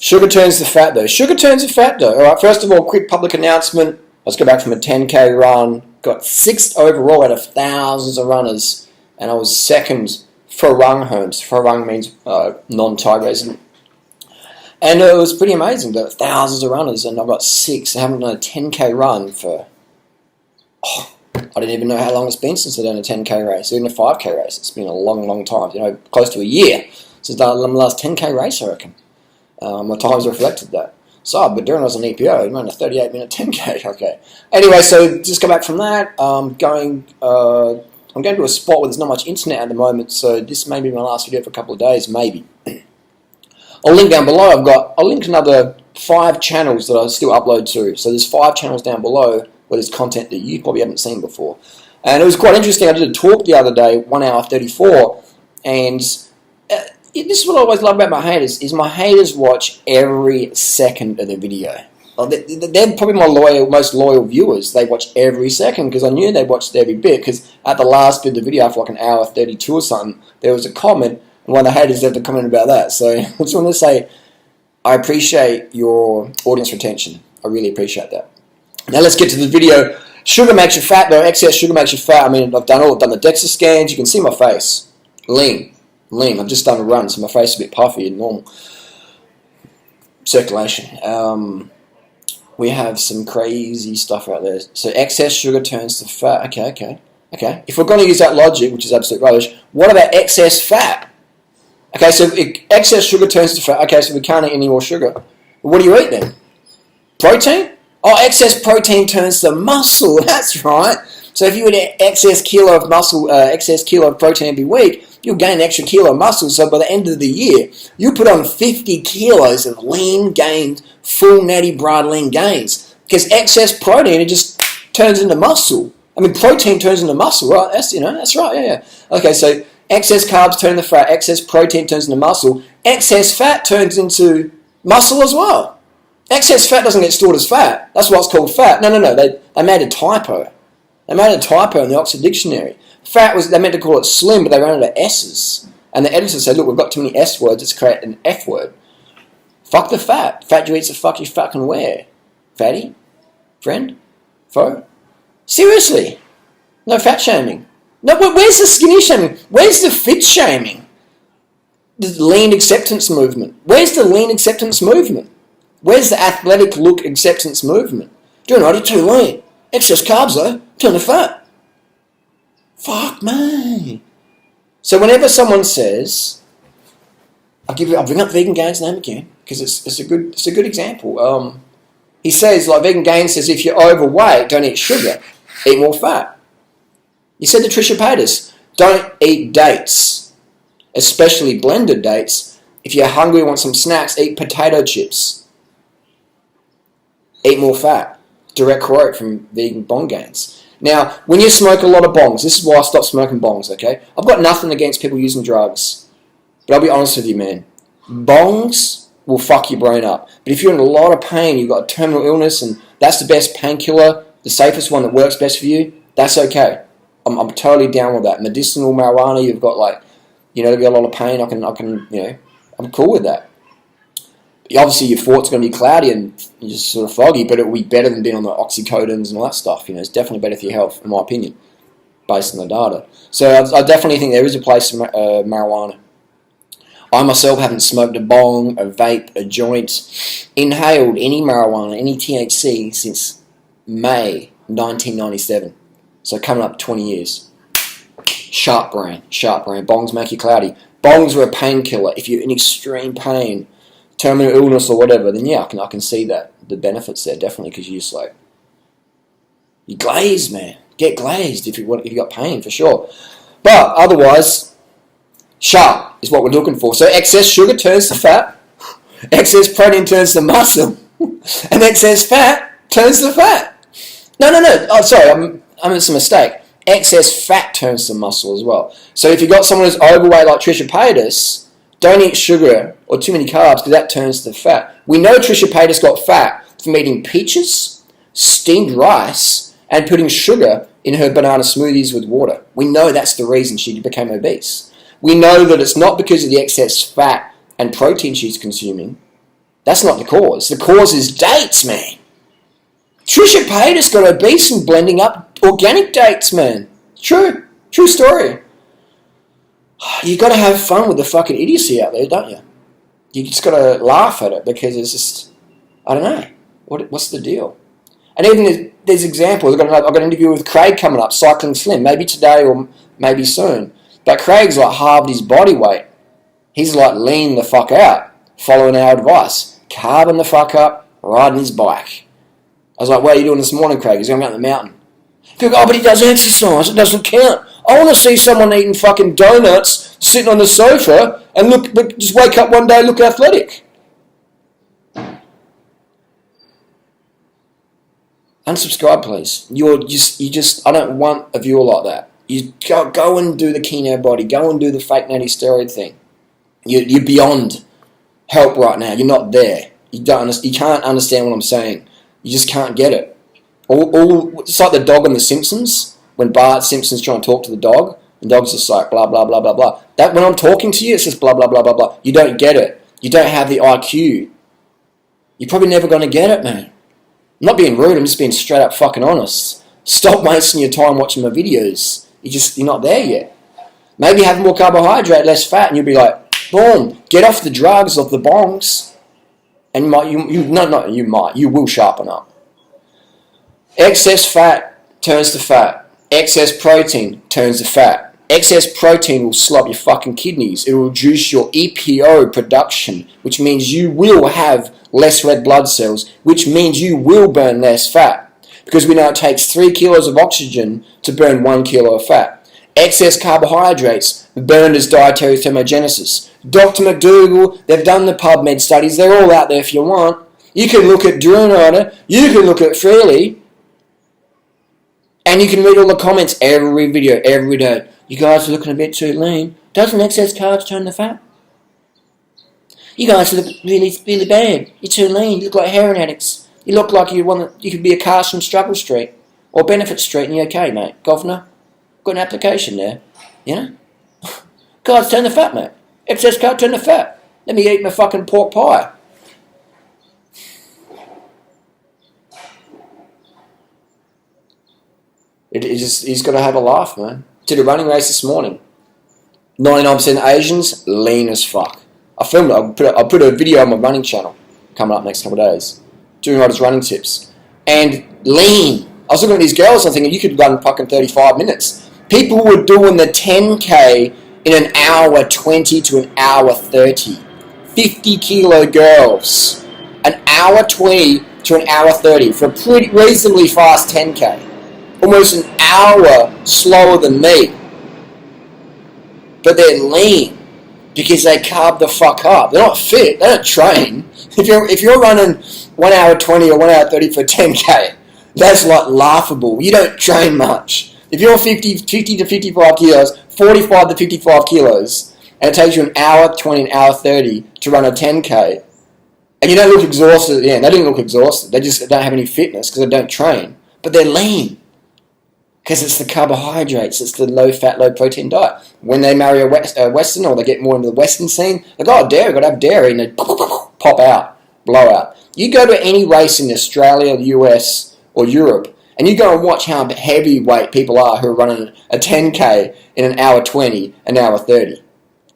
Sugar turns to fat, though. Sugar turns to fat, though. All right, first of all, quick public announcement. Let's go back from a 10K run. Got 6th overall out of thousands of runners. And I was 2nd for run homes. For run means non-Thai resident. And it was pretty amazing. There were thousands of runners, and I've got 6. I haven't done a 10K run for... I didn't even know how long it's been since I've done a 10K race, even a 5K race. It's been a long, long time. You know, close to a year since I've done the last 10K race, I reckon. My times reflected that. So, but during I was an EPO, I ran a 38-minute 10K. Okay. Anyway, so just go back from that. I'm going to a spot where there's not much internet at the moment, so this may be my last video for a couple of days, maybe. I'll link down below. I'll link another 5 channels that I still upload to. So there's 5 channels down below where there's content that you probably haven't seen before. And it was quite interesting. I did a talk the other day, 1 hour 34, and this is what I always love about my haters, is my haters watch every second of the video. They're probably my most loyal viewers. They watch every second, because I knew they watched every bit, because at the last bit of the video, after like an hour 32 or something, there was a comment, and one of the haters left a comment about that. So I just want to say, I appreciate your audience retention. I really appreciate that. Now let's get to the video. Sugar makes you fat, though. Excess sugar makes you fat. I mean, I've done the DEXA scans. You can see my face. Lean. I've just done a run, so my face is a bit puffy and normal. Circulation. We have some crazy stuff out there. So excess sugar turns to fat. Okay. If we're going to use that logic, which is absolute rubbish, what about excess fat? Okay, so excess sugar turns to fat. Okay, so we can't eat any more sugar. What do you eat then? Protein? Oh, excess protein turns to muscle. That's right. So if you eat an excess kilo of muscle, excess kilo of protein every week, you'll gain an extra kilo of muscle. So by the end of the year, you put on 50 kilos of lean gains, full natty broad lean gains. Because excess protein, it just turns into muscle. I mean, protein turns into muscle, right? That's right. Yeah. Okay, so excess carbs turn to fat. Excess protein turns into muscle. Excess fat turns into muscle as well. Excess fat doesn't get stored as fat. That's why it's called fat. No. They made a typo. They made a typo in the Oxford Dictionary. Fat they meant to call it slim, but they ran out of S's. And the editor said, look, we've got too many S words, let's create an F word. Fuck the fat. Fat you eat's the fuck you fucking wear. Fatty? Friend? Foe? Seriously? No fat shaming. No, where's the skinny shaming? Where's the fit shaming? The lean acceptance movement. Where's the lean acceptance movement? Where's the athletic look acceptance movement? Durianrider, too lean. Excess carbs though, turn to fat. Fuck me. So whenever someone says, I'll bring up Vegan Gains' name again because it's a good example. He says, like Vegan Gains says, if you're overweight, don't eat sugar, eat more fat. He said to Trisha Paytas, don't eat dates, especially blended dates. If you're hungry and want some snacks, eat potato chips. Eat more fat. Direct quote from Vegan Bong Gains. Now, when you smoke a lot of bongs, this is why I stopped smoking bongs, okay? I've got nothing against people using drugs. But I'll be honest with you, man. Bongs will fuck your brain up. But if you're in a lot of pain, you've got a terminal illness, and that's the best painkiller, the safest one that works best for you, that's okay. I'm totally down with that. Medicinal marijuana, you've got you've got a lot of pain, I'm cool with that. Obviously, your thought's going to be cloudy and just sort of foggy, but it will be better than being on the oxycodons and all that stuff. It's definitely better for your health, in my opinion, based on the data. So I definitely think there is a place for marijuana. I myself haven't smoked a bong, a vape, a joint, inhaled any marijuana, any THC since May 1997. So coming up 20 years. Sharp brain. Bongs make you cloudy. Bongs are a painkiller. If you're in extreme pain, terminal illness or whatever, then yeah, I can see that. The benefits there, definitely, because you're just you glazed, man. Get glazed if you got pain, for sure. But otherwise, sharp is what we're looking for. So excess sugar turns to fat, excess protein turns to muscle, and excess fat turns to fat. No. Oh, sorry, it's a mistake. Excess fat turns to muscle as well. So if you've got someone who's overweight like Trisha Paytas, don't eat sugar or too many carbs because that turns to fat. We know Trisha Paytas got fat from eating peaches, steamed rice, and putting sugar in her banana smoothies with water. We know that's the reason she became obese. We know that it's not because of the excess fat and protein she's consuming. That's not the cause. The cause is dates, man. Trisha Paytas got obese and blending up organic dates, man. True story. You got to have fun with the fucking idiocy out there, don't you? You just got to laugh at it because it's just, I don't know, what's the deal? And even there's examples. I've got an interview with Craig coming up, Cycling Slim, maybe today or maybe soon. But Craig's like halved his body weight. He's like lean the fuck out, following our advice, carbing the fuck up, riding his bike. I was like, what are you doing this morning, Craig? He's going out the mountain. People go, oh, but he does exercise. It doesn't count. I want to see someone eating fucking donuts, sitting on the sofa, and look just wake up one day, look athletic. Unsubscribe, please. I don't want a viewer like that. You go and do the keto body. Go and do the fake natty steroid thing. You're beyond help right now. You're not there. You can't understand what I'm saying. You just can't get it. It's like the dog on The Simpsons. When Bart Simpson's trying to talk to the dog, the dog's just like blah blah blah blah blah. That when I'm talking to you, it's just blah blah blah blah blah. You don't get it. You don't have the IQ. You're probably never going to get it, man. I'm not being rude. I'm just being straight up fucking honest. Stop wasting your time watching my videos. You're not there yet. Maybe have more carbohydrate, less fat, and you'll be like, boom, get off the drugs, off the bongs, and you will sharpen up. Excess fat turns to fat. Excess protein turns to fat. Excess protein will slop your fucking kidneys. It will reduce your EPO production, which means you will have less red blood cells, which means you will burn less fat. Because we know it takes 3 kilos of oxygen to burn 1 kilo of fat. Excess carbohydrates burned as dietary thermogenesis. Dr. McDougall, they've done the PubMed studies. They're all out there if you want. You can look at Durianrider. You can look at Freely. And you can read all the comments every video, every day. You guys are looking a bit too lean. Doesn't excess carbs turn to fat? You guys look really, really bad. You're too lean. You look like heroin addicts. You look like you could be a cast from Struggle Street or Benefit Street and you're okay, mate. Governor, got an application there. You know? Carbs turn to fat, mate. Excess carbs turn to fat. Let me eat my fucking pork pie. He's got to have a laugh, man. Did a running race this morning. 99% Asians, lean as fuck. I filmed it. I'll put a video on my running channel coming up next couple of days. Durianrider's running tips. And lean. I was looking at these girls, I'm thinking, you could run fucking 35 minutes. People were doing the 10K in an hour 20 to an hour 30. 50 kilo girls. An hour 20 to an hour 30 for a pretty reasonably fast 10K. Almost an hour slower than me. But they're lean because they carb the fuck up. They're not fit. They don't train. If you're running 1 hour 20 or 1 hour 30 for 10K, that's like laughable. You don't train much. If you're 50 to 55 kilos, 45 to 55 kilos, and it takes you an hour 20, an hour 30 to run a 10K, and you don't look exhausted at the end. They didn't look exhausted. They just don't have any fitness because they don't train. But they're lean. Because it's the carbohydrates, it's the low-fat, low-protein diet. When they marry a Western or they get more into the Western scene, they go, oh, dairy, got to have dairy, and they pop out, blow out. You go to any race in Australia, the US, or Europe, and you go and watch how heavyweight people are who are running a 10K in an hour 20, an hour 30.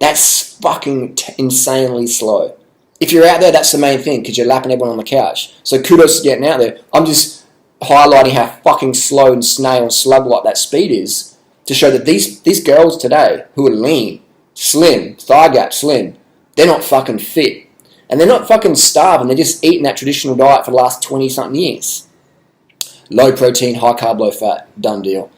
That's fucking insanely slow. If you're out there, that's the main thing, because you're lapping everyone on the couch. So kudos to getting out there. I'm just highlighting how fucking slow and snail and slug-like that speed is to show that these girls today who are lean, slim, thigh gap slim, they're not fucking fit. And they're not fucking starving, they're just eating that traditional diet for the last 20-something years. Low protein, high carb, low fat, done deal.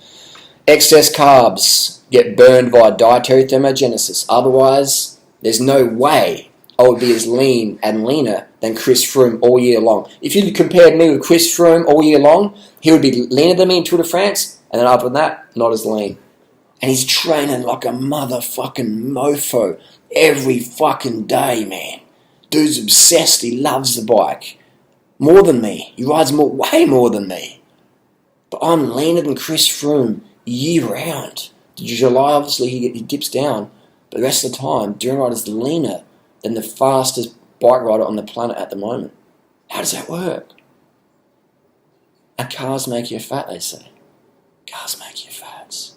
Excess carbs get burned via dietary thermogenesis. Otherwise, there's no way I would be as lean and leaner than Chris Froome all year long. If you compared me with Chris Froome all year long, he would be leaner than me in Tour de France, and then other than that, not as lean. And he's training like a motherfucking mofo every fucking day, man. Dude's obsessed. He loves the bike. More than me. He rides way more than me. But I'm leaner than Chris Froome year round. July, obviously, he dips down. But the rest of the time, Durianrider's leaner than the fastest bike rider on the planet at the moment. How does that work? And cars make you fat, they say. Cars make you fats.